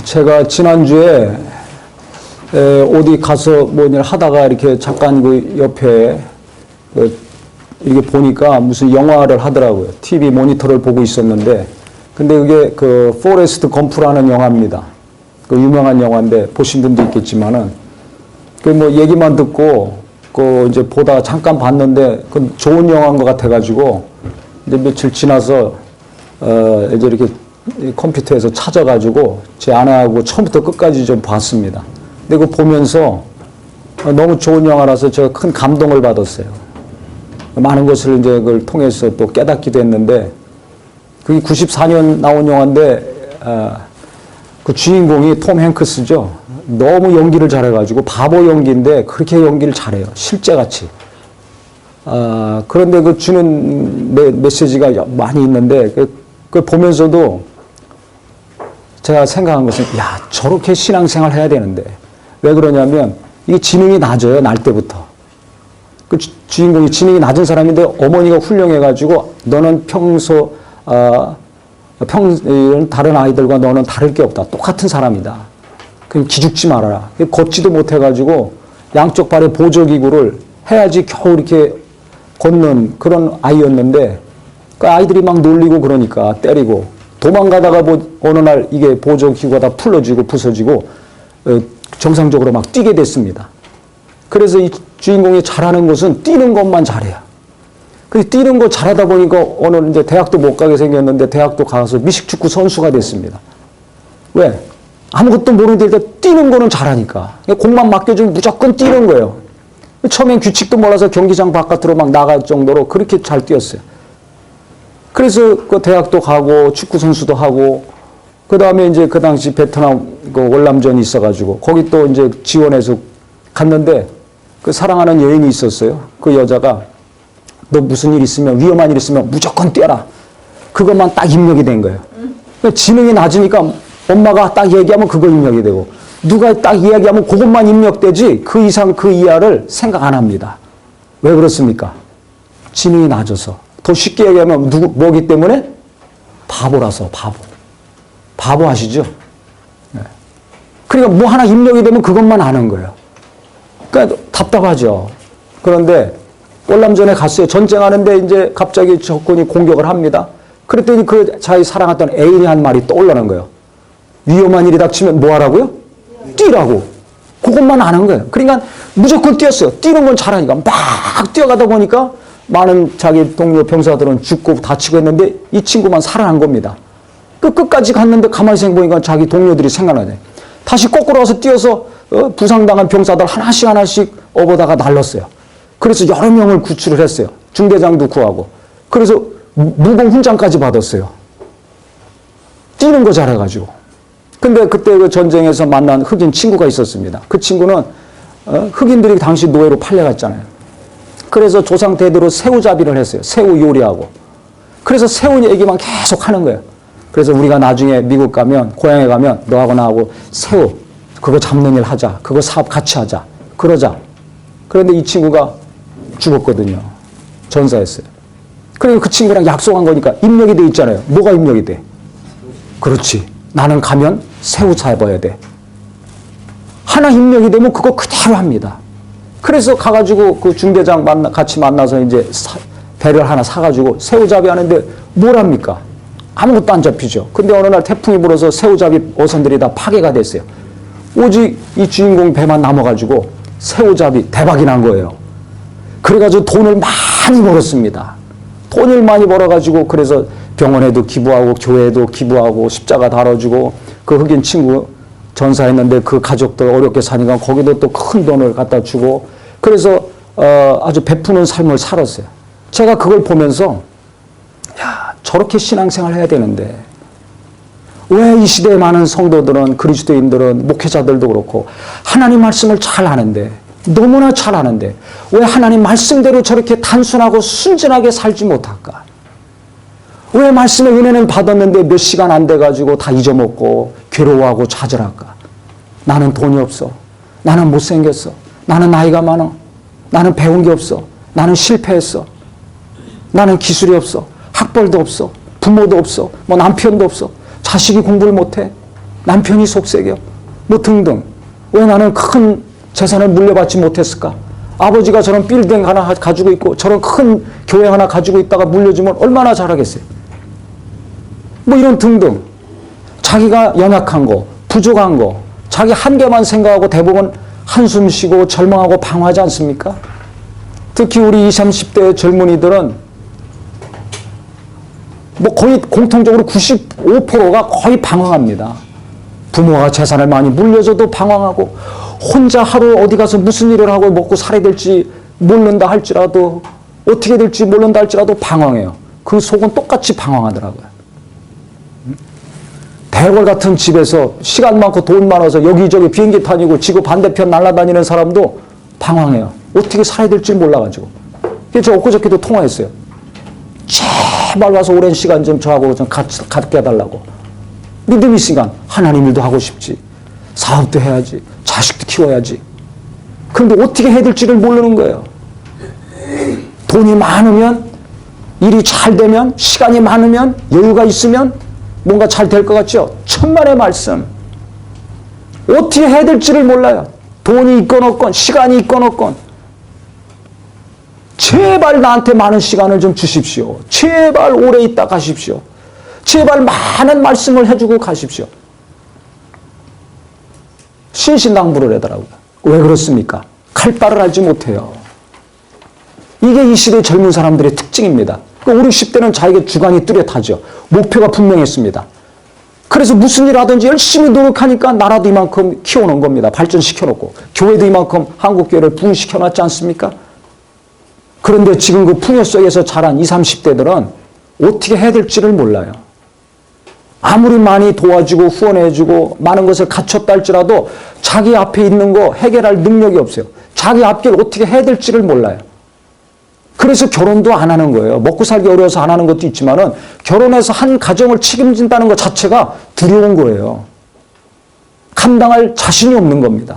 제가 지난주에 어디 가서 뭐냐 하다가 이렇게 잠깐 그 옆에 이렇게 보니까 무슨 영화를 하더라고요. TV 모니터를 보고 있었는데, 근데 그게 그 포레스트 검프라는 영화입니다. 그 유명한 영화인데 보신 분도 있겠지만은 그 뭐 얘기만 듣고 그 이제 보다 잠깐 봤는데 그 좋은 영화인 것 같아가지고 이제 며칠 지나서 이제 이렇게 컴퓨터에서 찾아가지고 제 아내하고 처음부터 끝까지 좀 봤습니다. 근데 그거 보면서 너무 좋은 영화라서 제가 큰 감동을 받았어요. 많은 것을 이제 그걸 통해서 또 깨닫기도 했는데, 그게 94년 나온 영화인데, 그 주인공이 톰 행크스죠. 너무 연기를 잘해가지고 바보 연기인데 그렇게 연기를 잘해요. 실제같이. 그런데 그 주는 메시지가 많이 있는데, 그걸 보면서도 제가 생각한 것은, 야, 저렇게 신앙생활 해야 되는데. 왜 그러냐면, 이게 지능이 낮아요, 날 때부터. 그 주인공이 지능이 낮은 사람인데 어머니가 훌륭해가지고 너는 다른 아이들과 너는 다를 게 없다. 똑같은 사람이다. 그럼 기죽지 말아라. 걷지도 못해가지고 양쪽 발에 보조기구를 해야지 겨우 이렇게 걷는 그런 아이였는데, 그 아이들이 막 놀리고 그러니까 때리고 도망가다가 어느 날 이게 보조기구가 다 풀어지고 부서지고 정상적으로 막 뛰게 됐습니다. 그래서 이 주인공이 잘하는 것은 뛰는 것만 잘해요. 그 뛰는 거 잘하다 보니까 어느 이제 대학도 못 가게 생겼는데 대학도 가서 미식축구 선수가 됐습니다. 왜? 아무것도 모르는데 뛰는 거는 잘하니까. 공만 맡겨주면 무조건 뛰는 거예요. 처음엔 규칙도 몰라서 경기장 바깥으로 막 나갈 정도로 그렇게 잘 뛰었어요. 그래서 그 대학도 가고 축구 선수도 하고, 그 다음에 이제 그 당시 베트남 그 월남전이 있어가지고 거기 또 이제 지원해서 갔는데, 그 사랑하는 여인이 있었어요. 그 여자가 너 무슨 일 있으면, 위험한 일 있으면 무조건 뛰어라. 그것만 딱 입력이 된 거예요. 지능이 낮으니까 엄마가 딱 얘기하면 그거 입력이 되고, 누가 딱 이야기하면 그것만 입력되지 그 이상 그 이하를 생각 안 합니다. 왜 그렇습니까? 지능이 낮아서. 더 쉽게 얘기하면 뭐기 때문에? 바보라서. 바보 아시죠? 네. 그러니까 뭐 하나 입력이 되면 그것만 아는 거예요. 그러니까 답답하죠. 그런데 월남전에 갔어요. 전쟁하는데 이제 갑자기 적군이 공격을 합니다. 그랬더니 그 자기 사랑했던 애인이 한 말이 떠올라는 거예요. 위험한 일이 닥치면 뭐 하라고요? 뛰라고. 그것만 아는 거예요. 그러니까 무조건 뛰었어요. 뛰는 건 잘하니까 막 뛰어가다 보니까 많은 자기 동료 병사들은 죽고 다치고 했는데 이 친구만 살아난 겁니다. 그 끝까지 갔는데 가만히 생각해보니까 자기 동료들이 생각나네. 다시 거꾸로 와서 뛰어서 부상당한 병사들 하나씩 업어다가 날렸어요. 그래서 여러 명을 구출을 했어요. 중대장도 구하고. 그래서 무공 훈장까지 받았어요. 뛰는 거 잘해가지고. 근데 그때 그 전쟁에서 만난 흑인 친구가 있었습니다. 그 친구는 흑인들이 당시 노예로 팔려갔잖아요. 그래서 조상 대대로 새우잡이를 했어요. 새우 요리하고. 그래서 새우 얘기만 계속 하는 거예요. 그래서 우리가 나중에 미국 가면, 고향에 가면 너하고 나하고 새우 그거 잡는 일 하자. 그거 사업 같이 하자. 그러자. 그런데 이 친구가 죽었거든요. 전사했어요. 그리고 그 친구랑 약속한 거니까 입력이 돼 있잖아요. 뭐가 입력이 돼? 그렇지. 나는 가면 새우 잡아야 돼. 하나 입력이 되면 그거 그대로 합니다. 그래서 가가지고 그 중대장 같이 만나서 이제 배를 하나 사가지고 새우잡이 하는데 뭘 합니까? 아무것도 안 잡히죠. 근데 어느 날 태풍이 불어서 새우잡이 어선들이 다 파괴가 됐어요. 오직 이 주인공 배만 남아가지고 새우잡이 대박이 난 거예요. 그래가지고 돈을 많이 벌었습니다. 돈을 많이 벌어가지고 그래서 병원에도 기부하고 교회에도 기부하고 십자가 달아주고, 그 흑인 친구 전사했는데 그 가족들 어렵게 사니까 거기도 또 큰 돈을 갖다 주고, 그래서 아주 베푸는 삶을 살았어요. 제가 그걸 보면서 야, 저렇게 신앙생활 해야 되는데 왜 이 시대에 많은 성도들은, 그리스도인들은, 목회자들도 그렇고 하나님 말씀을 잘 아는데, 너무나 잘 아는데 왜 하나님 말씀대로 저렇게 단순하고 순진하게 살지 못할까? 왜 말씀의 은혜는 받았는데 몇 시간 안 돼가지고 다 잊어먹고 괴로워하고 좌절할까? 나는 돈이 없어. 나는 못생겼어. 나는 나이가 많아. 나는 배운 게 없어. 나는 실패했어. 나는 기술이 없어. 학벌도 없어. 부모도 없어. 뭐 남편도 없어. 자식이 공부를 못해. 남편이 속색여. 뭐 등등. 왜 나는 큰 재산을 물려받지 못했을까? 아버지가 저런 빌딩 하나 가지고 있고 저런 큰 교회 하나 가지고 있다가 물려주면 얼마나 잘하겠어요. 뭐 이런 등등. 자기가 연약한 거, 부족한 거, 자기 한계만 생각하고 대부분 한숨 쉬고 절망하고 방황하지 않습니까? 특히 우리 20, 30대 젊은이들은 뭐 거의 공통적으로 95%가 거의 방황합니다. 부모가 재산을 많이 물려줘도 방황하고 혼자 하루 어디 가서 무슨 일을 하고 먹고 살아야 될지 모른다 할지라도 어떻게 될지 모른다 할지라도 방황해요. 그 속은 똑같이 방황하더라고요. 대궐 같은 집에서 시간 많고 돈 많아서 여기저기 비행기 타니고 지구 반대편 날아다니는 사람도 방황해요. 어떻게 살아야 될지 몰라가지고. 그래서 저 엊그저께도 통화했어요. 제발 와서 오랜 시간 좀 저하고 좀 갖게 해달라고. 믿음이 있으니까 하나님 일도 하고 싶지. 사업도 해야지. 자식도 키워야지. 그런데 어떻게 해야 될지를 모르는 거예요. 돈이 많으면, 일이 잘 되면, 시간이 많으면, 여유가 있으면 뭔가 잘 될 것 같죠? 천만의 말씀. 어떻게 해야 될지를 몰라요. 돈이 있건 없건, 시간이 있건 없건. 제발 나한테 많은 시간을 좀 주십시오. 제발 오래 있다 가십시오. 제발 많은 말씀을 해주고 가십시오. 신신당부를 하더라고요. 왜 그렇습니까? 칼바를 알지 못해요. 이게 이 시대 젊은 사람들의 특징입니다. 5, 60대는 자기가 주관이 뚜렷하죠. 목표가 분명했습니다. 그래서 무슨 일 하든지 열심히 노력하니까 나라도 이만큼 키워놓은 겁니다. 발전시켜놓고. 교회도 이만큼 한국교회를 부흥시켜놨지 않습니까? 그런데 지금 그 풍요 속에서 자란 20, 30대들은 어떻게 해야 될지를 몰라요. 아무리 많이 도와주고 후원해주고 많은 것을 갖췄다 할지라도 자기 앞에 있는 거 해결할 능력이 없어요. 자기 앞길 어떻게 해야 될지를 몰라요. 그래서 결혼도 안 하는 거예요. 먹고 살기 어려워서 안 하는 것도 있지만은 결혼해서 한 가정을 책임진다는 것 자체가 두려운 거예요. 감당할 자신이 없는 겁니다.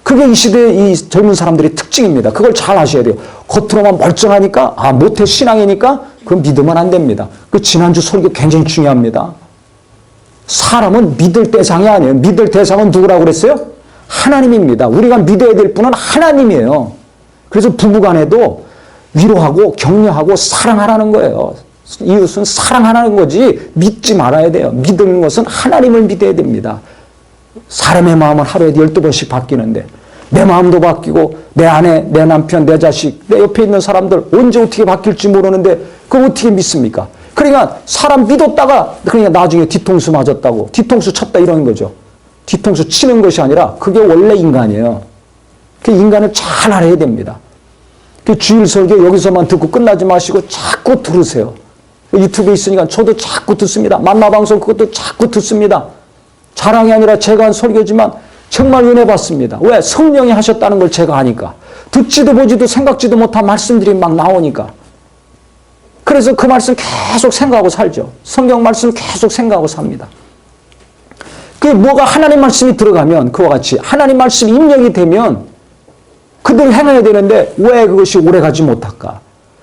그게 이 시대의 이 젊은 사람들의 특징입니다. 그걸 잘 아셔야 돼요. 겉으로만 멀쩡하니까 모태 신앙이니까 그건 믿으면 안 됩니다. 그 지난주 설교 굉장히 중요합니다. 사람은 믿을 대상이 아니에요. 믿을 대상은 누구라고 그랬어요? 하나님입니다. 우리가 믿어야 될 분은 하나님이에요. 그래서 부부간에도 위로하고 격려하고 사랑하라는 거예요. 이웃은 사랑하라는 거지 믿지 말아야 돼요. 믿는 것은 하나님을 믿어야 됩니다. 사람의 마음은 하루에 12번씩 바뀌는데 내 마음도 바뀌고 내 아내, 내 남편, 내 자식, 내 옆에 있는 사람들 언제 어떻게 바뀔지 모르는데 그걸 어떻게 믿습니까? 그러니까 사람 믿었다가 그러니까 나중에 뒤통수 맞았다고 뒤통수 쳤다 이러는 거죠. 뒤통수 치는 것이 아니라 그게 원래 인간이에요. 그 인간을 잘 알아야 됩니다. 그 주일 설교 여기서만 듣고 끝나지 마시고 자꾸 들으세요. 유튜브에 있으니까 저도 자꾸 듣습니다. 만나방송 그것도 자꾸 듣습니다. 자랑이 아니라 제가 한 설교지만 정말 은혜 받습니다. 왜? 성령이 하셨다는 걸 제가 아니까. 듣지도 보지도 생각지도 못한 말씀들이 막 나오니까. 그래서 그 말씀 계속 생각하고 살죠. 성경 말씀 계속 생각하고 삽니다. 그게 뭐가 하나님 말씀이 들어가면 그와 같이 하나님 말씀이 입력이 되면 그대로 행해야 되는데 왜 그것이 오래가지 못할까?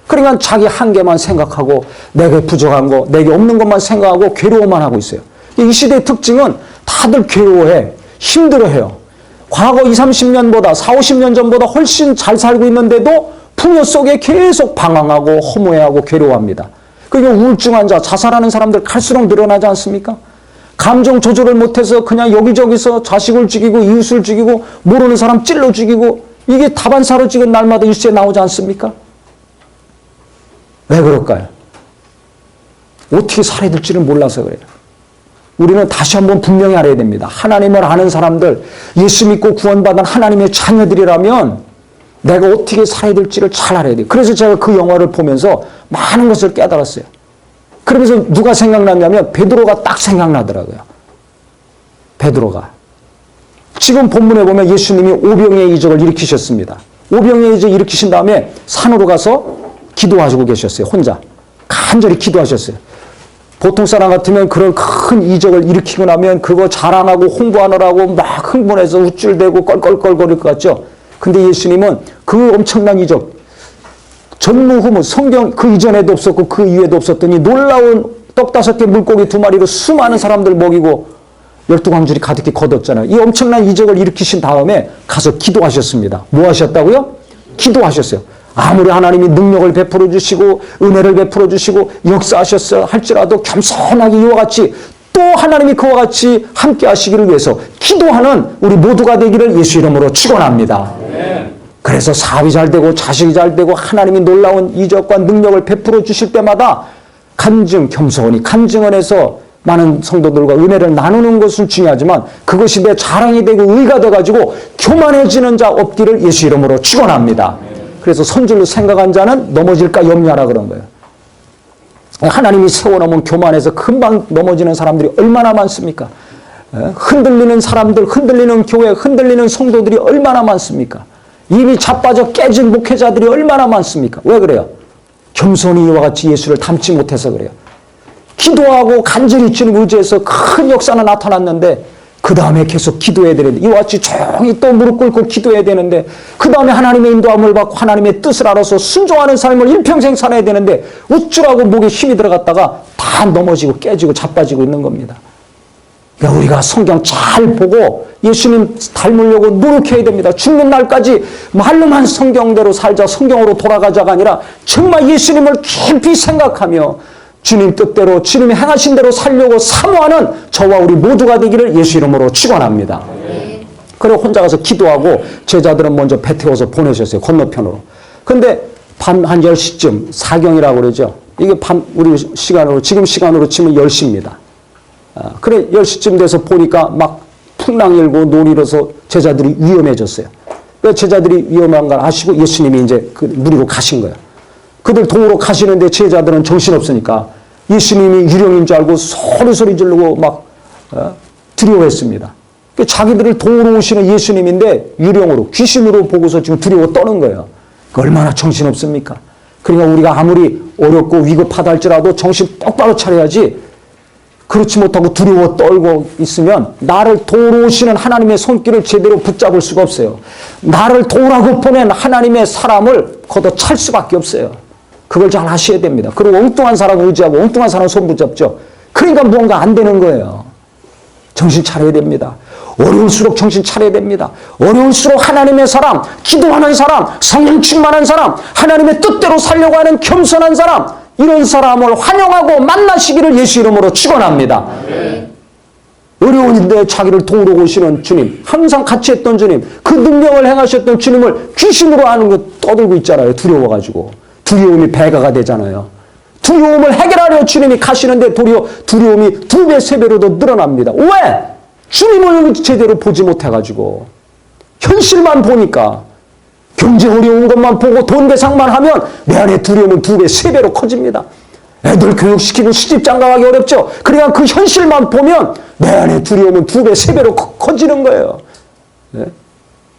그러니까 자기 한계만 생각하고 내게 부족한 거, 내게 없는 것만 생각하고 괴로워만 하고 있어요. 이 시대의 특징은 다들 괴로워해. 힘들어해요. 과거 20, 30년보다 40, 50년 전보다 훨씬 잘 살고 있는데도 풍요 속에 계속 방황하고 허무해하고 괴로워합니다. 그게 우울증 환자, 자살하는 사람들 갈수록 늘어나지 않습니까? 감정 조절을 못해서 그냥 여기저기서 자식을 죽이고 이웃을 죽이고 모르는 사람 찔러 죽이고 이게 다반사로 지금 날마다 뉴스에 나오지 않습니까? 왜 그럴까요? 어떻게 살아야 될지를 몰라서 그래요. 우리는 다시 한번 분명히 알아야 됩니다. 하나님을 아는 사람들, 예수 믿고 구원받은 하나님의 자녀들이라면 내가 어떻게 살아야 될지를 잘 알아야 돼요. 그래서 제가 그 영화를 보면서 많은 것을 깨달았어요. 그러면서 누가 생각났냐면 베드로가 딱 생각나더라고요. 베드로가. 지금 본문에 보면 예수님이 오병이의 이적을 일으키셨습니다. 오병이의 이적을 일으키신 다음에 산으로 가서 기도하시고 계셨어요. 혼자. 간절히 기도하셨어요. 보통 사람 같으면 그런 큰 이적을 일으키고 나면 그거 자랑하고 홍보하느라고 막 흥분해서 우쭐대고 껄껄껄거릴 것 같죠. 근데 예수님은 그 엄청난 이적, 전무후무 성경 그 이전에도 없었고 그 이후에도 없었더니 놀라운 떡 5개 물고기 2마리로 수많은 사람들 먹이고 12광줄이 가득히 거뒀잖아요. 이 엄청난 이적을 일으키신 다음에 가서 기도하셨습니다. 뭐 하셨다고요? 기도하셨어요. 아무리 하나님이 능력을 베풀어 주시고 은혜를 베풀어 주시고 역사하셨어 할지라도 겸손하게 이와 같이 또 하나님이 그와 같이 함께 하시기를 위해서 기도하는 우리 모두가 되기를 예수 이름으로 축원합니다. 그래서 사업이 잘 되고 자식이 잘 되고 하나님이 놀라운 이적과 능력을 베풀어 주실 때마다 겸손히 간증을 해서 많은 성도들과 은혜를 나누는 것은 중요하지만 그것이 내 자랑이 되고 의가 돼가지고 교만해지는 자 없기를 예수 이름으로 축원합니다. 그래서 선줄로 생각한 자는 넘어질까 염려하라 그런 거예요. 하나님이 세워놓으면 교만해서 금방 넘어지는 사람들이 얼마나 많습니까? 흔들리는 사람들, 흔들리는 교회, 흔들리는 성도들이 얼마나 많습니까? 이미 자빠져 깨진 목회자들이 얼마나 많습니까? 왜 그래요? 겸손히 이와 같이 예수를 닮지 못해서 그래요. 기도하고 간절히 주님 의지해서 큰 역사는 나타났는데 그 다음에 계속 기도해야 되는데 이와 같이 조용히 또 무릎 꿇고 기도해야 되는데 그 다음에 하나님의 인도함을 받고 하나님의 뜻을 알아서 순종하는 삶을 일평생 살아야 되는데 우쭐하고 목에 힘이 들어갔다가 다 넘어지고 깨지고 자빠지고 있는 겁니다. 그러니까 우리가 성경 잘 보고 예수님 닮으려고 노력해야 됩니다. 죽는 날까지 말로만 성경대로 살자 성경으로 돌아가자가 아니라 정말 예수님을 깊이 생각하며 주님 뜻대로 주님이 행하신 대로 살려고 사모하는 저와 우리 모두가 되기를 예수 이름으로 축원합니다. 그래 혼자 가서 기도하고 제자들은 먼저 배 태워서 보내셨어요. 건너편으로. 근데 밤 한 10시쯤 사경이라고 그러죠. 이게 밤 우리 시간으로 지금 시간으로 치면 10시입니다. 그래 10시쯤 돼서 보니까 막 풍랑 일고 논 일어서 제자들이 위험해졌어요. 그 제자들이 위험한 걸 아시고 예수님이 이제 그 무리로 가신 거예요. 그들 동으로 가시는데 제자들은 정신없으니까 예수님이 유령인 줄 알고 소리 지르고 막 두려워했습니다. 자기들을 도우러 오시는 예수님인데 유령으로 귀신으로 보고서 지금 두려워 떠는 거예요. 얼마나 정신없습니까? 그러니까 우리가 아무리 어렵고 위급하다 할지라도 정신 똑바로 차려야지 그렇지 못하고 두려워 떨고 있으면 나를 도우러 오시는 하나님의 손길을 제대로 붙잡을 수가 없어요. 나를 도우라고 보낸 하나님의 사람을 걷어찰 수밖에 없어요. 그걸 잘 아셔야 됩니다. 그리고 엉뚱한 사람 의지하고 엉뚱한 사람 손 붙잡죠. 그러니까 무언가 안 되는 거예요. 정신 차려야 됩니다. 어려울수록 정신 차려야 됩니다. 어려울수록 하나님의 사람, 기도하는 사람, 성령 충만한 사람, 하나님의 뜻대로 살려고 하는 겸손한 사람, 이런 사람을 환영하고 만나시기를 예수 이름으로 축원합니다. 어려운데 자기를 도우러 오시는 주님, 항상 같이 했던 주님, 그 능력을 행하셨던 주님을 귀신으로 아는 거 떠들고 있잖아요. 두려워가지고. 두려움이 배가가 되잖아요. 두려움을 해결하려 주님이 가시는데 도리어 두려움이 2배, 3배로 더 늘어납니다. 왜? 주님을 제대로 보지 못해가지고. 현실만 보니까. 경제 어려운 것만 보고 돈 대상만 하면 내 안에 두려움은 2배, 3배로 커집니다. 애들 교육시키고 시집장 가기 어렵죠. 그러니까 그 현실만 보면 내 안에 두려움은 2배, 3배로 커지는 거예요. 네?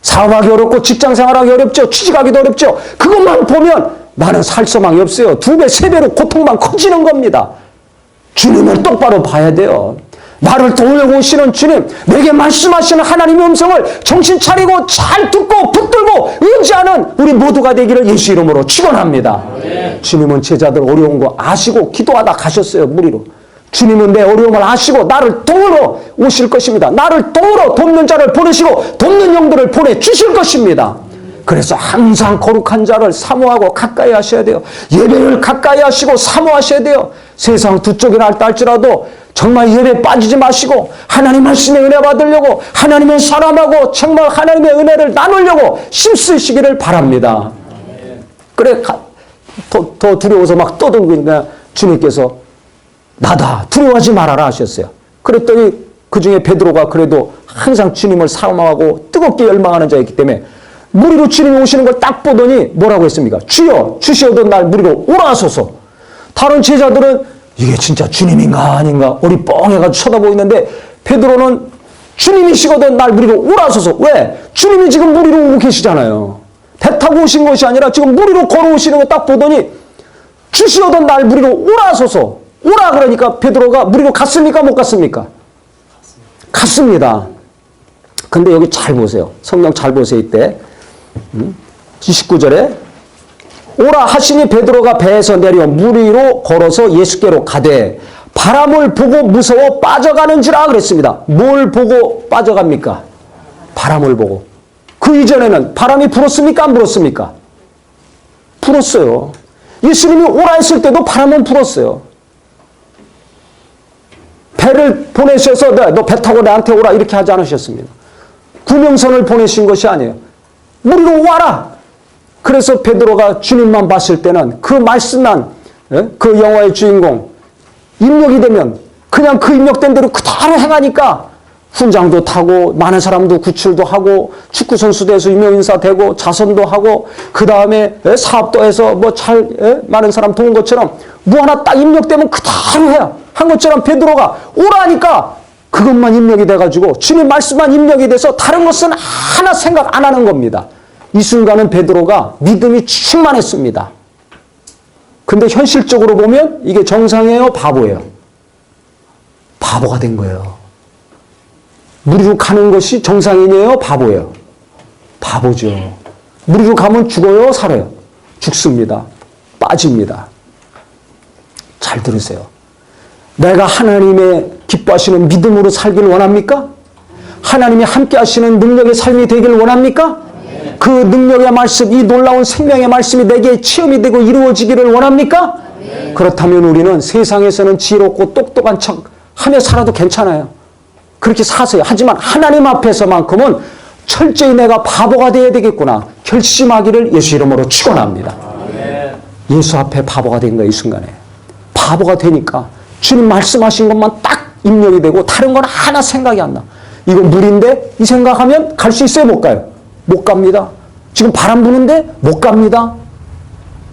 사업하기 어렵고 직장 생활하기 어렵죠. 취직하기도 어렵죠. 그것만 보면 나는 살 소망이 없어요. 2배, 3배로 고통만 커지는 겁니다. 주님을 똑바로 봐야 돼요. 나를 도우려고 오시는 주님, 내게 말씀하시는 하나님의 음성을 정신 차리고 잘 듣고 붙들고 의지하는 우리 모두가 되기를 예수 이름으로 축원합니다. 주님은 제자들 어려운 거 아시고 기도하다 가셨어요. 무리로. 주님은 내 어려움을 아시고 나를 도우러 오실 것입니다. 나를 도우러 돕는 자를 보내시고 돕는 영들을 보내주실 것입니다. 그래서 항상 거룩한 자를 사모하고 가까이 하셔야 돼요. 예배를 가까이 하시고 사모하셔야 돼요. 세상 두 쪽이나 할다 할지라도 정말 예배 빠지지 마시고 하나님 말씀의 은혜 받으려고 하나님의 사람하고 정말 하나님의 은혜를 나누려고 힘쓰시기를 바랍니다. 그래 더 두려워서 막 떠들고 있는데 주님께서 나다 두려워하지 말아라 하셨어요. 그랬더니 그 중에 베드로가 그래도 항상 주님을 사모하고 뜨겁게 열망하는 자였기 때문에 무리로 주님이 오시는 걸 딱 보더니 뭐라고 했습니까? 주여 주시오던 날 무리로 오라소서. 다른 제자들은 이게 진짜 주님인가 아닌가 어리 뻥해가지고 쳐다보고 있는데 베드로는 주님이시거든 날 무리로 오라소서. 왜? 주님이 지금 무리로 오고 계시잖아요. 배 타고 오신 것이 아니라 지금 무리로 걸어오시는 거 딱 보더니 주시오던 날 무리로 오라소서. 오라 그러니까 베드로가 무리로 갔습니까? 못 갔습니까? 갔습니다. 근데 여기 잘 보세요. 성경 잘 보세요. 이때 29절에 오라 하시니 베드로가 배에서 내려 무리로 걸어서 예수께로 가되 바람을 보고 무서워 빠져가는지라 그랬습니다. 뭘 보고 빠져갑니까? 바람을 보고. 그 이전에는 바람이 불었습니까? 안 불었습니까? 불었어요. 예수님이 오라 했을 때도 바람은 불었어요. 배를 보내셔서 너 배 타고 나한테 오라 이렇게 하지 않으셨습니다. 구명선을 보내신 것이 아니에요. 무리로 와라. 그래서 베드로가 주님만 봤을 때는 그 말씀만, 그 영화의 주인공 입력이 되면 그냥 그 입력된 대로 그대로 행하니까 훈장도 타고 많은 사람도 구출도 하고 축구선수도 해서 유명인사 되고 자선도 하고 그 다음에 사업도 해서 뭐 많은 사람 도운 것처럼 뭐 하나 딱 입력되면 그대로 해야 한 것처럼 베드로가 오라니까 그것만 입력이 돼가지고 주님 말씀만 입력이 돼서 다른 것은 하나 생각 안 하는 겁니다. 이 순간은 베드로가 믿음이 충만했습니다. 근데 현실적으로 보면 이게 정상이에요? 바보예요? 바보가 된 거예요. 무리로 가는 것이 정상인이에요? 바보예요? 바보죠. 무리로 가면 죽어요? 살아요? 죽습니다. 빠집니다. 잘 들으세요. 내가 하나님의 기뻐하시는 믿음으로 살기를 원합니까? 하나님이 함께 하시는 능력의 삶이 되기를 원합니까? 그 능력의 말씀, 이 놀라운 생명의 말씀이 내게 체험이 되고 이루어지기를 원합니까? 그렇다면 우리는 세상에서는 지혜롭고 똑똑한 척 하며 살아도 괜찮아요. 그렇게 사세요. 하지만 하나님 앞에서만큼은 철저히 내가 바보가 되어야 되겠구나 결심하기를 예수 이름으로 축원합니다. 예수 앞에 바보가 된 거예요. 이 순간에. 바보가 되니까 주님 말씀하신 것만 딱 입력이 되고 다른 건 하나 생각이 안 나. 이거 물인데 이 생각하면 갈 수 있어요? 못 가요? 못 갑니다. 지금 바람 부는데 못 갑니다.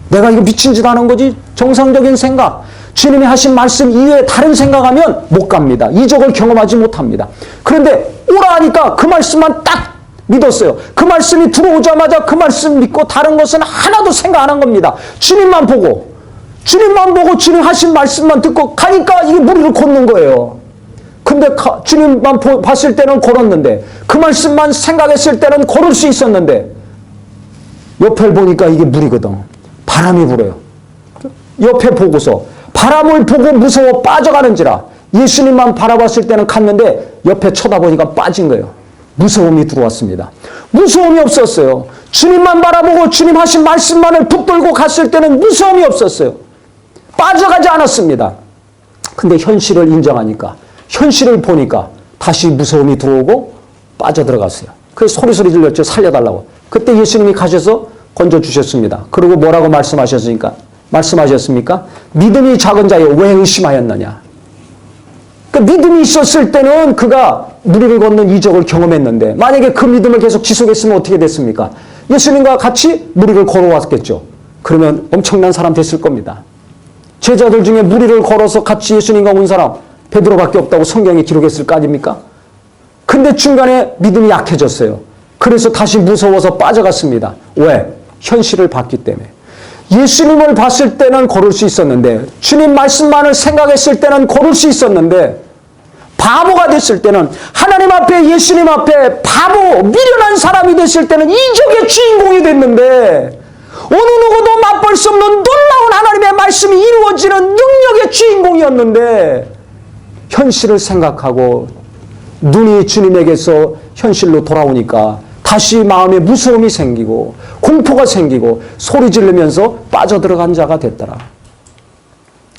내가 이거 미친 짓 하는 거지? 정상적인 생각. 주님이 하신 말씀 이외에 다른 생각하면 못 갑니다. 이적을 경험하지 못합니다. 그런데 오라 하니까 그 말씀만 딱 믿었어요. 그 말씀이 들어오자마자 그 말씀 믿고 다른 것은 하나도 생각 안 한 겁니다. 주님만 보고 주님 하신 말씀만 듣고 가니까 이게 무리를 걷는 거예요. 근데 주님만 봤을 때는 걸었는데 그 말씀만 생각했을 때는 걸을 수 있었는데 옆을 보니까 이게 무리거든. 바람이 불어요. 옆에 보고서 바람을 보고 무서워 빠져가는지라 예수님만 바라봤을 때는 갔는데 옆에 쳐다보니까 빠진 거예요. 무서움이 들어왔습니다. 무서움이 없었어요. 주님만 바라보고 주님 하신 말씀만을 붙들고 갔을 때는 무서움이 없었어요. 빠져가지 않았습니다. 근데 현실을 인정하니까 현실을 보니까 다시 무서움이 들어오고 빠져들어갔어요. 그래서 소리 질렀죠. 살려달라고. 그때 예수님이 가셔서 건져주셨습니다. 그리고 뭐라고 말씀하셨습니까? 믿음이 작은 자여 왜 의심하였느냐. 그러니까 믿음이 있었을 때는 그가 무리를 걷는 이적을 경험했는데 만약에 그 믿음을 계속 지속했으면 어떻게 됐습니까? 예수님과 같이 무리를 걸어왔겠죠. 그러면 엄청난 사람 됐을 겁니다. 제자들 중에 무리를 걸어서 같이 예수님과 온 사람 베드로밖에 없다고 성경에 기록했을 거 아닙니까? 근데 중간에 믿음이 약해졌어요. 그래서 다시 무서워서 빠져갔습니다. 왜? 현실을 봤기 때문에. 예수님을 봤을 때는 걸을 수 있었는데 주님 말씀만을 생각했을 때는 걸을 수 있었는데 바보가 됐을 때는 하나님 앞에 예수님 앞에 바보 미련한 사람이 됐을 때는 이적의 주인공이 됐는데 어느 누구도 맛볼 수 없는 놀라운 하나님의 말씀이 이루어지는 능력의 주인공이었는데 현실을 생각하고 눈이 주님에게서 현실로 돌아오니까 다시 마음에 무서움이 생기고 공포가 생기고 소리 지르면서 빠져들어간 자가 됐더라.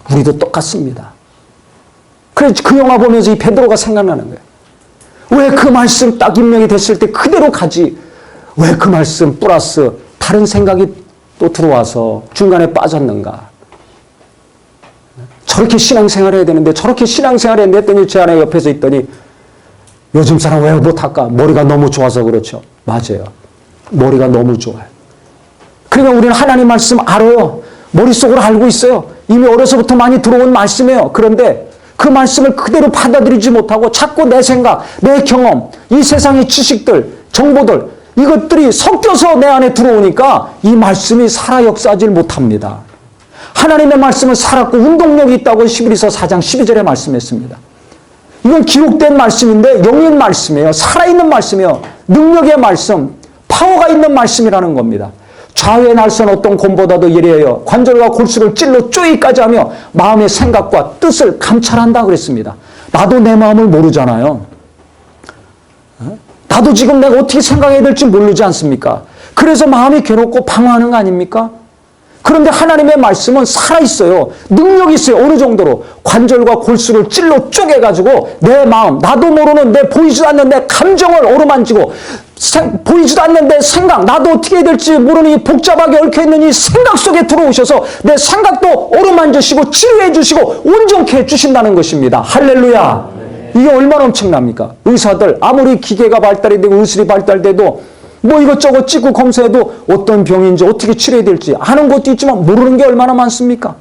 우리도 똑같습니다. 그래서 그 영화 보면서 이 베드로가 생각나는 거예요. 왜 그 말씀 딱 입력이 됐을 때 그대로 가지? 왜 그 말씀 플러스 다른 생각이 또 들어와서 중간에 빠졌는가? 저렇게 신앙생활 해야 되는데 저렇게 신앙생활 했는데 했더니 제 아내 옆에서 있더니 요즘 사람 왜 못할까? 머리가 너무 좋아서 그렇죠. 맞아요. 머리가 너무 좋아요. 그러니까 우리는 하나님 말씀 알아요. 머릿속으로 알고 있어요. 이미 어려서부터 많이 들어온 말씀이에요. 그런데 그 말씀을 그대로 받아들이지 못하고 자꾸 내 생각, 내 경험, 이 세상의 지식들, 정보들 이것들이 섞여서 내 안에 들어오니까 이 말씀이 살아 역사하지 못합니다. 하나님의 말씀은 살았고 운동력이 있다고 히브리서 4장 12절에 말씀했습니다. 이건 기록된 말씀인데 영인 말씀이에요. 살아있는 말씀이에요. 능력의 말씀, 파워가 있는 말씀이라는 겁니다. 좌우에 날선 어떤 곰보다도 예리하여 관절과 골수를 찔러 쪼이까지 하며 마음의 생각과 뜻을 감찰한다 그랬습니다. 나도 내 마음을 모르잖아요. 나도 지금 내가 어떻게 생각해야 될지 모르지 않습니까? 그래서 마음이 괴롭고 방황하는 거 아닙니까? 그런데 하나님의 말씀은 살아있어요. 능력이 있어요. 어느 정도로. 관절과 골수를 찔러 쪼개가지고 내 마음, 나도 모르는 내 보이지도 않는 내 감정을 어루만지고 보이지도 않는 내 생각, 나도 어떻게 해야 될지 모르는 이 복잡하게 얽혀있는 이 생각 속에 들어오셔서 내 생각도 어루만지시고 치료해 주시고 온전케 해주신다는 것입니다. 할렐루야. 이게 얼마나 엄청납니까? 의사들 아무리 기계가 발달이 되고 의술이 발달돼도 뭐 이것저것 찍고 검사해도 어떤 병인지 어떻게 치료해야 될지 아는 것도 있지만 모르는 게 얼마나 많습니까?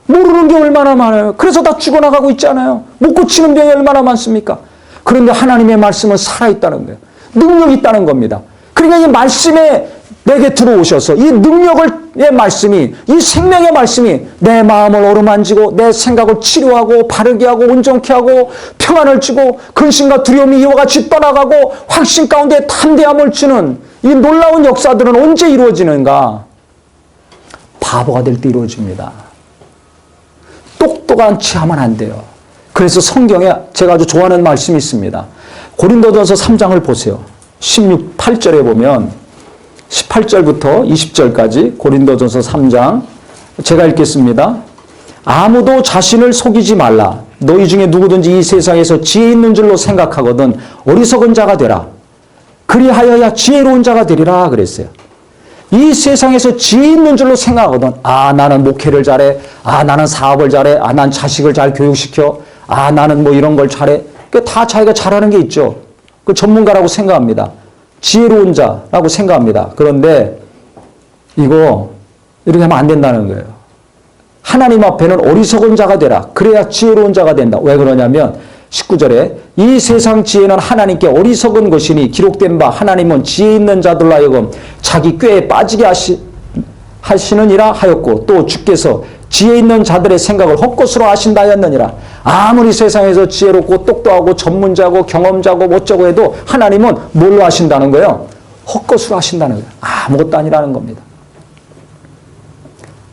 모르는 게 얼마나 많아요. 그래서 다 죽어나가고 있잖아요. 못 고치는 병이 얼마나 많습니까? 그런데 하나님의 말씀은 살아있다는 거예요. 능력이 있다는 겁니다. 그러니까 이 말씀에 내게 들어오셔서 이 능력의 말씀이, 이 생명의 말씀이 내 마음을 어루만지고 내 생각을 치료하고 바르게 하고 온전케 하고 평안을 주고 근심과 두려움이 이와 같이 떠나가고 확신 가운데 담대함을 주는 이 놀라운 역사들은 언제 이루어지는가? 바보가 될 때 이루어집니다. 똑똑한 체 하면 안 돼요. 그래서 성경에 제가 아주 좋아하는 말씀이 있습니다. 고린도전서 3장을 보세요. 8절에 보면 18절부터 20절까지 고린도전서 3장 제가 읽겠습니다. 아무도 자신을 속이지 말라. 너희 중에 누구든지 이 세상에서 지혜 있는 줄로 생각하거든 어리석은 자가 되라. 그리하여야 지혜로운 자가 되리라 그랬어요. 이 세상에서 지혜 있는 줄로 생각하거든 나는 목회를 잘해. 나는 사업을 잘해. 난 자식을 잘 교육시켜. 나는 뭐 이런 걸 잘해. 다 자기가 잘하는 게 있죠. 그 전문가라고 생각합니다. 지혜로운 자라고 생각합니다. 그런데 이거 이렇게 하면 안 된다는 거예요. 하나님 앞에는 어리석은 자가 되라. 그래야 지혜로운 자가 된다. 왜 그러냐면 19절에 이 세상 지혜는 하나님께 어리석은 것이니 기록된 바 하나님은 지혜 있는 자들로 하여금 자기 꾀에 빠지게 하시느니라 하였고 또 주께서 지혜 있는 자들의 생각을 헛것으로 하신다 하였느니라. 아무리 세상에서 지혜롭고 똑똑하고 전문자고 경험자고 어쩌고 해도 하나님은 뭘로 하신다는 거예요? 헛것으로 하신다는 거예요. 아무것도 아니라는 겁니다.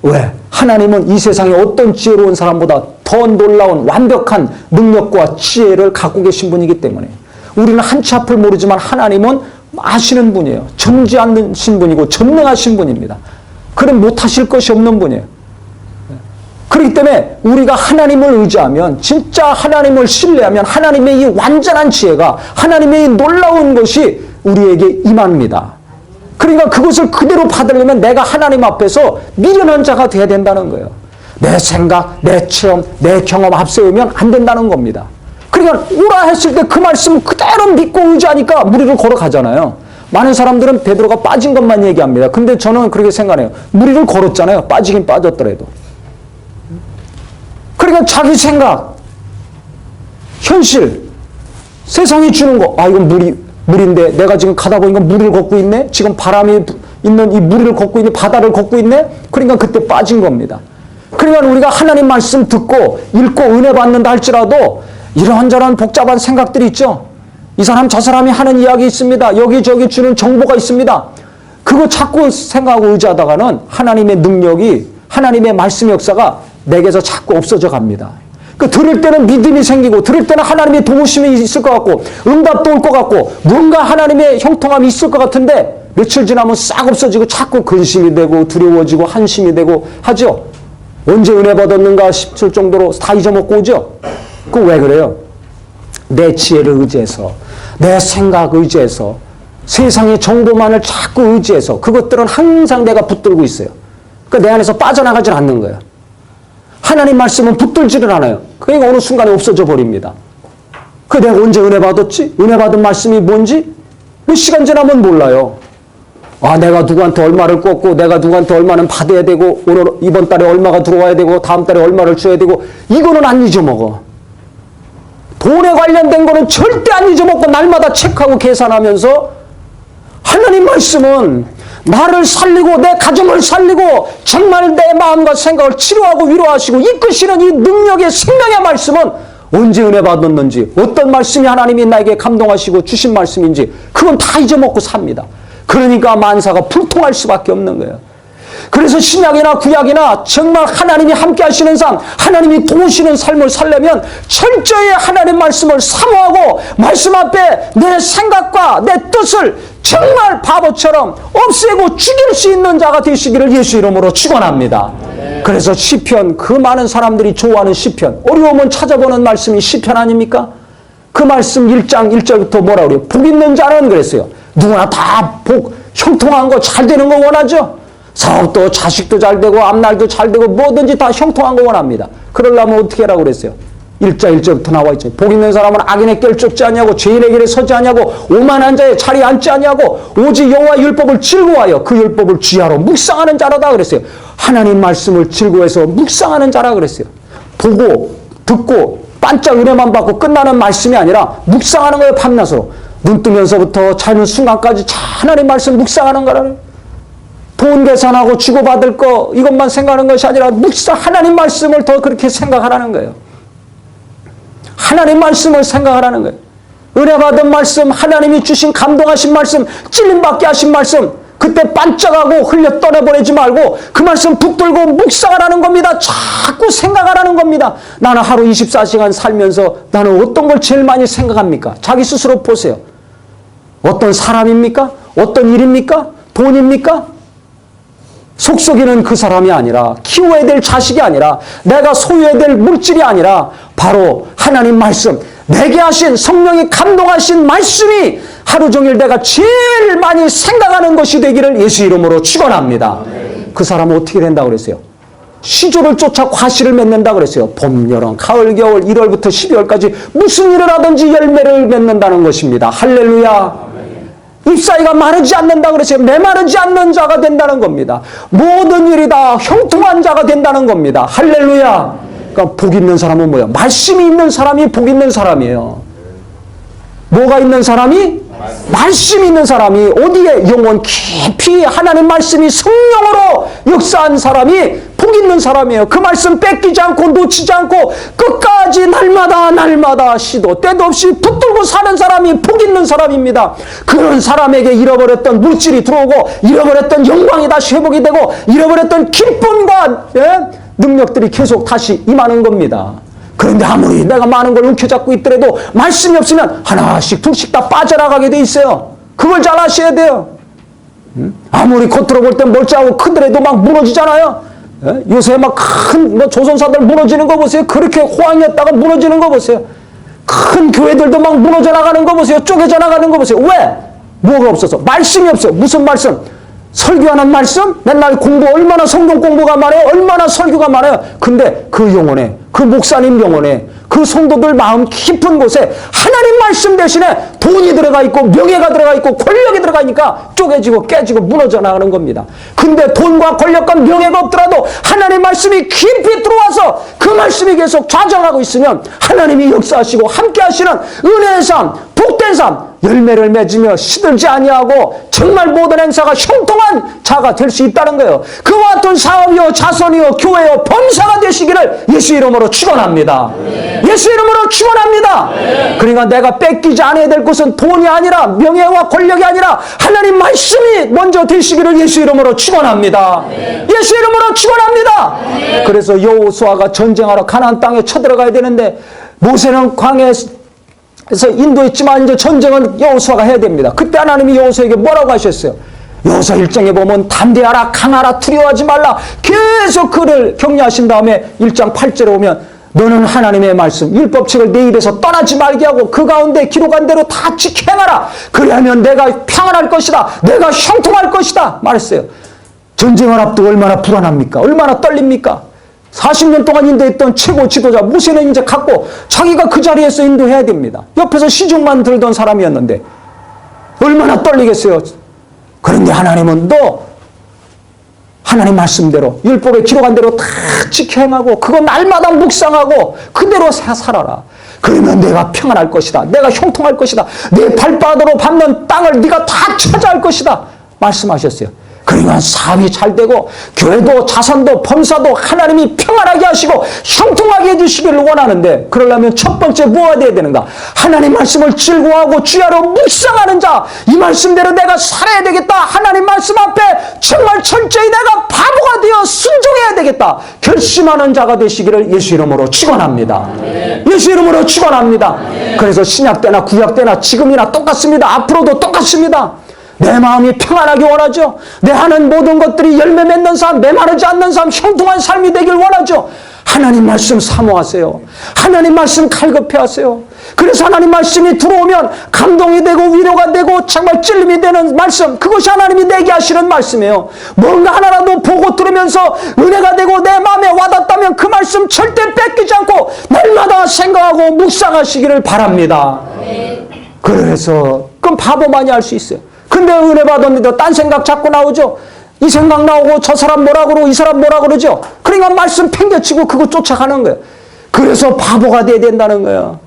왜? 하나님은 이 세상에 어떤 지혜로운 사람보다 더 놀라운 완벽한 능력과 지혜를 갖고 계신 분이기 때문에 우리는 한치 앞을 모르지만 하나님은 아시는 분이에요. 점지 않으신 분이고 전능하신 분입니다. 그럼 못하실 것이 없는 분이에요. 그렇기 때문에 우리가 하나님을 의지하면 진짜 하나님을 신뢰하면 하나님의 이 완전한 지혜가 하나님의 이 놀라운 것이 우리에게 임합니다. 그러니까 그것을 그대로 받으려면 내가 하나님 앞에서 미련한 자가 돼야 된다는 거예요. 내 생각, 내 체험, 내 경험 앞세우면 안 된다는 겁니다. 그러니까 오라 했을 때 그 말씀 그대로 믿고 의지하니까 무리를 걸어가잖아요. 많은 사람들은 베드로가 빠진 것만 얘기합니다. 근데 저는 그렇게 생각해요. 무리를 걸었잖아요. 빠지긴 빠졌더라도. 그러니까 자기 생각, 현실, 세상이 주는 거, 이건 물인데 내가 지금 가다 보니까 무리를 걷고 있네? 지금 바람이 있는 이 무리를 걷고 있네? 바다를 걷고 있네? 그러니까 그때 빠진 겁니다. 그러니까 우리가 하나님 말씀 듣고 읽고 은혜 받는다 할지라도 이런저런 복잡한 생각들이 있죠. 이 사람 저 사람이 하는 이야기 있습니다. 여기저기 주는 정보가 있습니다. 그거 자꾸 생각하고 의지하다가는 하나님의 능력이 하나님의 말씀 역사가 내게서 자꾸 없어져 갑니다. 들을 때는 믿음이 생기고 들을 때는 하나님의 도우심이 있을 것 같고 응답도 올 것 같고 뭔가 하나님의 형통함이 있을 것 같은데 며칠 지나면 싹 없어지고 자꾸 근심이 되고 두려워지고 한심이 되고 하죠. 언제 은혜 받았는가 싶을 정도로 다 잊어먹고 오죠. 그거 왜 그래요? 내 지혜를 의지해서 내 생각 의지해서 세상의 정보만을 자꾸 의지해서 그것들은 항상 내가 붙들고 있어요. 그러니까 내 안에서 빠져나가질 않는 거예요. 하나님 말씀은 붙들지를 않아요. 그러니까 어느 순간에 없어져 버립니다. 내가 언제 은혜 받았지? 은혜 받은 말씀이 뭔지? 몇 시간 지나면 몰라요. 내가 누구한테 얼마를 꿨고 내가 누구한테 얼마는 받아야 되고 오늘 이번 달에 얼마가 들어와야 되고 다음 달에 얼마를 줘야 되고 이거는 안 잊어먹어. 돈에 관련된 거는 절대 안 잊어먹고 날마다 체크하고 계산하면서 하나님 말씀은 나를 살리고 내 가정을 살리고 정말 내 마음과 생각을 치료하고 위로하시고 이끄시는 이 능력의 생명의 말씀은 언제 은혜 받았는지 어떤 말씀이 하나님이 나에게 감동하시고 주신 말씀인지 그건 다 잊어먹고 삽니다. 그러니까 만사가 불통할 수밖에 없는 거예요. 그래서 신약이나 구약이나 정말 하나님이 함께 하시는 삶, 하나님이 도우시는 삶을 살려면 철저히 하나님 말씀을 사모하고 말씀 앞에 내 생각과 내 뜻을 정말 바보처럼 없애고 죽일 수 있는 자가 되시기를 예수 이름으로 축원합니다. 그래서 시편, 그 많은 사람들이 좋아하는 시편, 어려우면 찾아보는 말씀이 시편 아닙니까? 그 말씀 1장 1절부터 뭐라 그래요? 복 있는 자는 그랬어요. 누구나 다 복, 형통한 거 잘 되는 거 원하죠? 사업도 자식도 잘 되고 앞날도 잘 되고 뭐든지 다 형통한 거 원합니다. 그러려면 어떻게 하라고 그랬어요? 1장 1절부터 나와 있죠. 복 있는 사람은 악인의 길 쫓지 아니하고 죄인의 길에 서지 아니하고 오만한 자의 자리에 앉지 아니하고 오직 여호와 율법을 즐거워하여 그 율법을 주야로 묵상하는 자라다 그랬어요. 하나님 말씀을 즐거워해서 묵상하는 자라 그랬어요. 보고 듣고 반짝 은혜만 받고 끝나는 말씀이 아니라 묵상하는 거예요. 밤낮으로 눈 뜨면서부터 자는 순간까지 하나님 말씀 묵상하는 거라는, 돈 계산하고 주고받을 거 이것만 생각하는 것이 아니라 묵상, 하나님 말씀을 더 그렇게 생각하라는 거예요. 하나님 말씀을 생각하라는 거예요. 은혜 받은 말씀, 하나님이 주신 감동하신 말씀, 찔림받게 하신 말씀, 그때 반짝하고 흘려 떠내보내지 말고 그 말씀 붙들고 묵상하라는 겁니다. 자꾸 생각하라는 겁니다. 나는 하루 24시간 살면서 나는 어떤 걸 제일 많이 생각합니까? 자기 스스로 보세요. 어떤 사람입니까? 어떤 일입니까? 돈입니까? 속썩이는 그 사람이 아니라, 키워야 될 자식이 아니라, 내가 소유해야 될 물질이 아니라 바로 하나님 말씀, 내게 하신 성령이 감동하신 말씀이 하루 종일 내가 제일 많이 생각하는 것이 되기를 예수 이름으로 축원합니다. 그 사람은 어떻게 된다고 그랬어요? 시조를 쫓아 과실을 맺는다고 그랬어요. 봄, 여름, 가을, 겨울, 1월부터 12월까지 무슨 일을 하든지 열매를 맺는다는 것입니다. 할렐루야. 잎사귀가 마르지 않는다고 그랬어요. 메마르지 않는 자가 된다는 겁니다. 모든 일이 다 형통한 자가 된다는 겁니다. 할렐루야. 그러니까 복 있는 사람은 뭐예요? 말씀이 있는 사람이 복 있는 사람이에요. 뭐가 있는 사람이? 말씀이 있는 사람이, 어디에? 영혼 깊이 하나님 말씀이 성령으로 역사한 사람이 복 있는 사람이에요. 그 말씀 뺏기지 않고 놓치지 않고 끝까지 날마다 시도 때도 없이 붙들고 사는 사람이 복 있는 사람입니다. 그런 사람에게 잃어버렸던 물질이 들어오고 잃어버렸던 영광이 다시 회복이 되고 잃어버렸던 기쁨과 능력들이 계속 다시 임하는 겁니다. 그런데 아무리 내가 많은 걸 움켜잡고 있더라도 말씀이 없으면 하나씩 둘씩 다 빠져나가게 돼 있어요. 그걸 잘 아셔야 돼요. 아무리 겉으로 볼 땐 멀쩡하고 크더라도 막 무너지잖아요. 요새 막 큰 조선사들 무너지는 거 보세요. 그렇게 호황이었다가 무너지는 거 보세요. 큰 교회들도 막 무너져 나가는 거 보세요. 쪼개져 나가는 거 보세요. 왜? 뭐가 없어서? 말씀이 없어요. 무슨 말씀? 설교하는 말씀? 맨날 공부, 얼마나 성경 공부가 많아요? 얼마나 설교가 많아요? 근데 그 영혼에, 그 목사님 영혼에, 그 성도들 마음 깊은 곳에 하나님 말씀 대신에 돈이 들어가 있고 명예가 들어가 있고 권력이 들어가니까 쪼개지고 깨지고 무너져 나가는 겁니다. 근데 돈과 권력과 명예가 없더라도 하나님 말씀이 깊이 들어와서 그 말씀이 계속 좌정하고 있으면 하나님이 역사하시고 함께 하시는 은혜의 삶, 복된 삶, 열매를 맺으며 시들지 아니하고 정말 모든 행사가 형통한 자가 될 수 있다는 거예요. 그와 같은 사업이요, 자손이요, 교회요, 범사가 되시기를 예수 이름으로 축원합니다. 예수 이름으로 축원합니다. 그러니까 내가 뺏기지 않아야 될 것은 돈이 아니라 명예와 권력이 아니라 하나님 말씀이 먼저 되시기를 예수 이름으로 축원합니다. 예수 이름으로 축원합니다. 그래서 여호수아가 전쟁하러 가나안 땅에 쳐들어가야 되는데 모세는 광야에서 인도했지만 이제 전쟁은 여호수아가 해야 됩니다. 그때 하나님이 여호수아에게 뭐라고 하셨어요? 여호수아 1장에 보면 담대하라, 강하라, 두려워하지 말라 계속 그를 격려하신 다음에 1장 8절에 보면 너는 하나님의 말씀 율법책을 내 입에서 떠나지 말게 하고 그 가운데 기록한 대로 다 지켜 행하라. 그리하면 내가 평안할 것이다. 내가 형통할 것이다 말했어요. 전쟁을 앞두고 얼마나 불안합니까? 얼마나 떨립니까? 40년 동안 인도했던 최고 지도자 모세는 이제 갔고 자기가 그 자리에서 인도해야 됩니다. 옆에서 시중만 들던 사람이었는데 얼마나 떨리겠어요. 그런데 하나님은 너 하나님 말씀대로 율법에 기록한 대로 다 지켜 행하고 그거 날마다 묵상하고 그대로 살아라. 그러면 내가 평안할 것이다. 내가 형통할 것이다. 내 발바닥으로 밟는 땅을 네가 다 차지할 것이다. 말씀하셨어요. 그러니까 사업이 잘 되고 교회도 자산도 범사도 하나님이 평안하게 하시고 형통하게 해주시기를 원하는데, 그러려면 첫 번째 뭐가 돼야 되는가? 하나님 말씀을 즐거워하고 주야로 묵상하는 자, 이 말씀대로 내가 살아야 되겠다. 하나님 말씀 앞에 정말 철저히 내가 바보가 되어 순종해야 되겠다. 결심하는 자가 되시기를 예수 이름으로 축원합니다. 예수 이름으로 축원합니다. 그래서 신약 때나 구약 때나 지금이나 똑같습니다. 앞으로도 똑같습니다. 내 마음이 평안하기 원하죠. 내 하는 모든 것들이 열매 맺는 삶, 메마르지 않는 삶, 형통한 삶이 되길 원하죠. 하나님 말씀 사모하세요. 하나님 말씀 갈급해하세요. 그래서 하나님 말씀이 들어오면 감동이 되고 위로가 되고 정말 찔림이 되는 말씀, 그것이 하나님이 내게 하시는 말씀이에요. 뭔가 하나라도 보고 들으면서 은혜가 되고 내 마음에 와닿다면 그 말씀 절대 뺏기지 않고 날마다 생각하고 묵상하시기를 바랍니다. 그래서 그럼 바보만이 할 수 있어요. 근데 은혜 받았는데 딴 생각 자꾸 나오죠. 이 생각 나오고 저 사람 뭐라 그러고 이 사람 뭐라 그러죠. 그러니까 말씀 팽개치고 그거 쫓아가는 거예요. 그래서 바보가 돼야 된다는 거예요.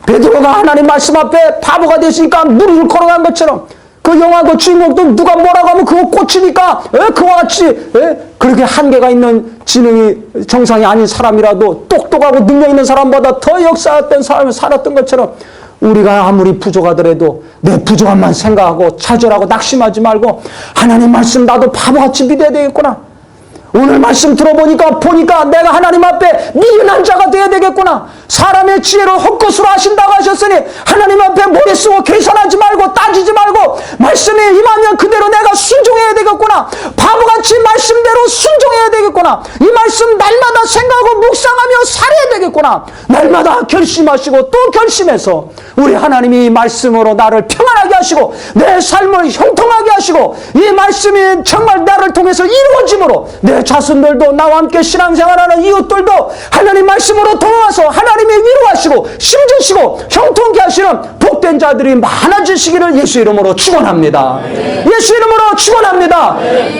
베드로가 하나님 말씀 앞에 바보가 됐으니까 무릎을 걸어간 것처럼, 그 영화 그 주인공도 누가 뭐라고 하면 그거 꽂히니까 그와 같이 그렇게 한계가 있는 지능이 정상이 아닌 사람이라도 똑똑하고 능력 있는 사람보다 더 역사했던 사람을 살았던 것처럼, 우리가 아무리 부족하더라도 내 부족함만 생각하고 좌절하고 낙심하지 말고 하나님 말씀 나도 바보같이 믿어야 되겠구나. 오늘 말씀 들어보니까 보니까 내가 하나님 앞에 미련한 자가 되어야 되겠구나. 사람의 지혜를 헛것으로 하신다고 하셨으니 하나님 앞에 머리 쓰고 계산하지 말고 따지지 말고 말씀이 임하면 그대로 내가 순종해야 되겠구나. 바보같이 말씀대로 순종해야 되겠구나. 이 말씀 날마다 생각하고 묵상하며 살아야 되겠구나. 날마다 결심하시고 또 결심해서 우리 하나님이 이 말씀으로 나를 평안하게 하시고 내 삶을 형통하게 하시고 이 말씀이 정말 나를 통해서 이루어짐으로 내 자손들도 나와 함께 신앙생활하는 이웃들도 하나님 말씀으로 돌아와서 하나님이 위로하시고 힘주시고 형통케 하시는 복된 자들이 많아지시기를 예수 이름으로 축원합니다. 예수 이름으로 축원합니다.